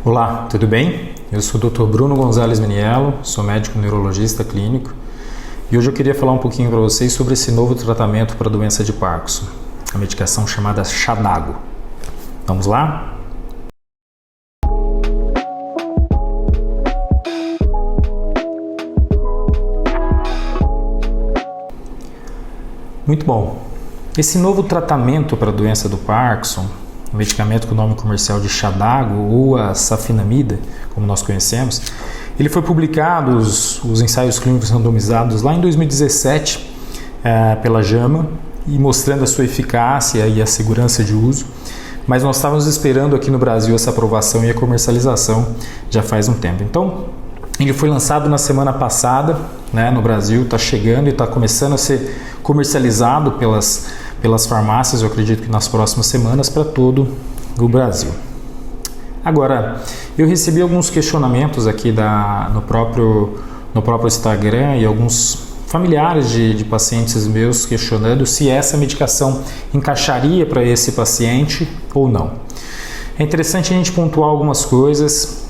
Olá, tudo bem? Eu sou o Dr. Bruno Gonzalez Miniello, sou médico neurologista clínico e hoje eu queria falar um pouquinho para vocês sobre esse novo tratamento para a doença de Parkinson, a medicação chamada Xadago. Vamos lá? Muito bom. Esse novo tratamento para a doença do Parkinson, um medicamento com o nome comercial de Xadago ou a safenamida, como nós conhecemos, ele foi publicado, os ensaios clínicos randomizados lá em 2017 pela JAMA e mostrando a sua eficácia e a segurança de uso, mas nós estávamos esperando aqui no Brasil essa aprovação e a comercialização já faz um tempo. Então, ele foi lançado na semana passada, no Brasil, está chegando e está começando a ser comercializado pelas farmácias, eu acredito que nas próximas semanas, para todo o Brasil. Agora, eu recebi alguns questionamentos aqui no próprio Instagram e alguns familiares de pacientes meus questionando se essa medicação encaixaria para esse paciente ou não. É interessante a gente pontuar algumas coisas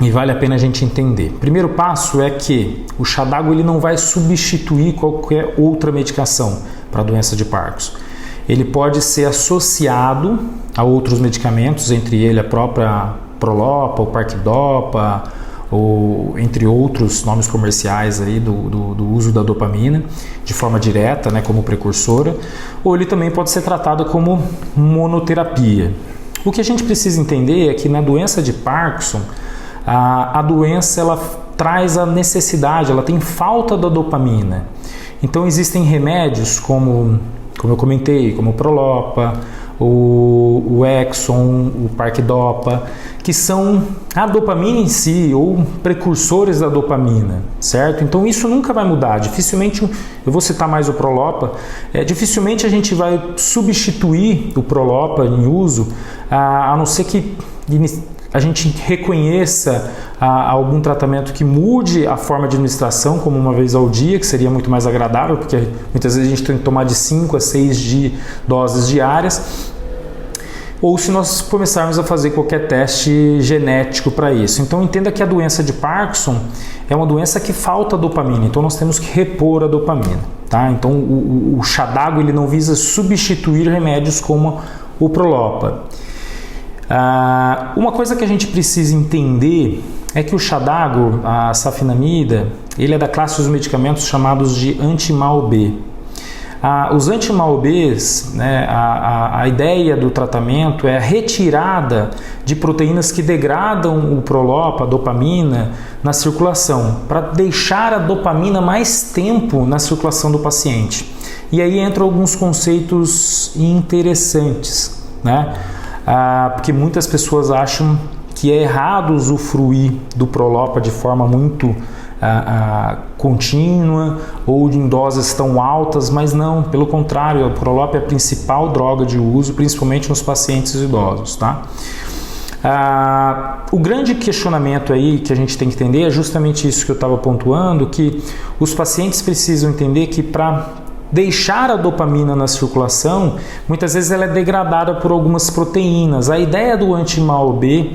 e vale a pena a gente entender. O primeiro passo é que o Xadago ele não vai substituir qualquer outra medicação para a doença de Parkinson. Ele pode ser associado a outros medicamentos, entre ele a própria Prolopa, o Parquidopa, ou entre outros nomes comerciais aí do uso da dopamina de forma direta, como precursora, ou ele também pode ser tratado como monoterapia. O que a gente precisa entender é que na doença de Parkinson, a doença ela traz a necessidade, ela tem falta da dopamina. Então existem remédios como eu comentei, como o Prolopa, o Exon, o Parquidopa, que são a dopamina em si ou precursores da dopamina, certo? Então isso nunca vai mudar. Dificilmente, eu vou citar mais o Prolopa, dificilmente a gente vai substituir o Prolopa em uso, a não ser que a gente reconheça algum tratamento que mude a forma de administração, como uma vez ao dia, que seria muito mais agradável, porque muitas vezes a gente tem que tomar de 5 a 6 doses diárias, ou se nós começarmos a fazer qualquer teste genético para isso. Então entenda que a doença de Parkinson é uma doença que falta dopamina, então nós temos que repor a dopamina, tá? Então o Xadago ele não visa substituir remédios como o Prolopa. Uma coisa que a gente precisa entender é que o Xadago, a safenamida, ele é da classe dos medicamentos chamados de anti-mal B. Os anti-mal Bs, a ideia do tratamento é a retirada de proteínas que degradam o Prolopa, a dopamina, na circulação, para deixar a dopamina mais tempo na circulação do paciente. E aí entram alguns conceitos interessantes, porque muitas pessoas acham que é errado usufruir do Prolopa de forma muito contínua ou em doses tão altas, mas não, pelo contrário, o Prolopa é a principal droga de uso, principalmente nos pacientes idosos, tá? O grande questionamento aí que a gente tem que entender é justamente isso que eu estava pontuando, que os pacientes precisam entender que para deixar a dopamina na circulação, muitas vezes ela é degradada por algumas proteínas. A ideia do anti-mal B,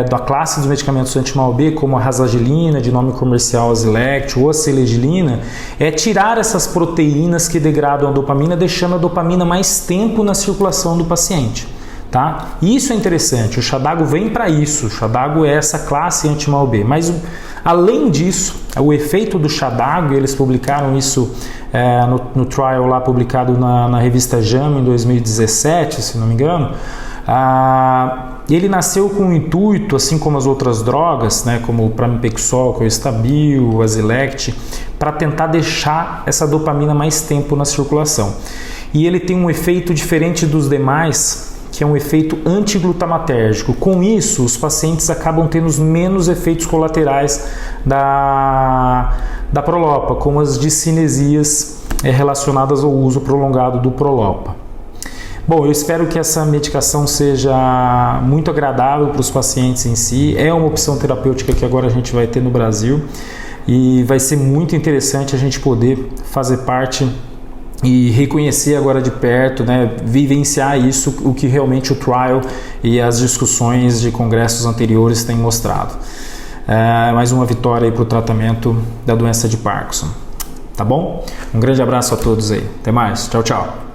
da classe dos medicamentos anti-mal B, como a rasagilina, de nome comercial Azilect, ou a selegilina, é tirar essas proteínas que degradam a dopamina, deixando a dopamina mais tempo na circulação do paciente. Tá? Isso é interessante, o Xadago vem para isso, o Xadago é essa classe anti-mal B, mas além disso, o efeito do Xadago, eles publicaram isso no trial lá publicado na revista JAMA em 2017, se não me engano, ele nasceu com o intuito, assim como as outras drogas, como o Pramipexol, que é o Stabil, o Azilect, para tentar deixar essa dopamina mais tempo na circulação. E ele tem um efeito diferente dos demais, que é um efeito antiglutamatérgico. Com isso, os pacientes acabam tendo menos efeitos colaterais da Prolopa, como as discinesias relacionadas ao uso prolongado do Prolopa. Bom, eu espero que essa medicação seja muito agradável para os pacientes em si. É uma opção terapêutica que agora a gente vai ter no Brasil e vai ser muito interessante a gente poder fazer parte e reconhecer agora de perto, né, vivenciar isso, o que realmente o trial e as discussões de congressos anteriores têm mostrado. Mais uma vitória para o tratamento da doença de Parkinson. Tá bom? Um grande abraço a todos aí. Até mais. Tchau, tchau.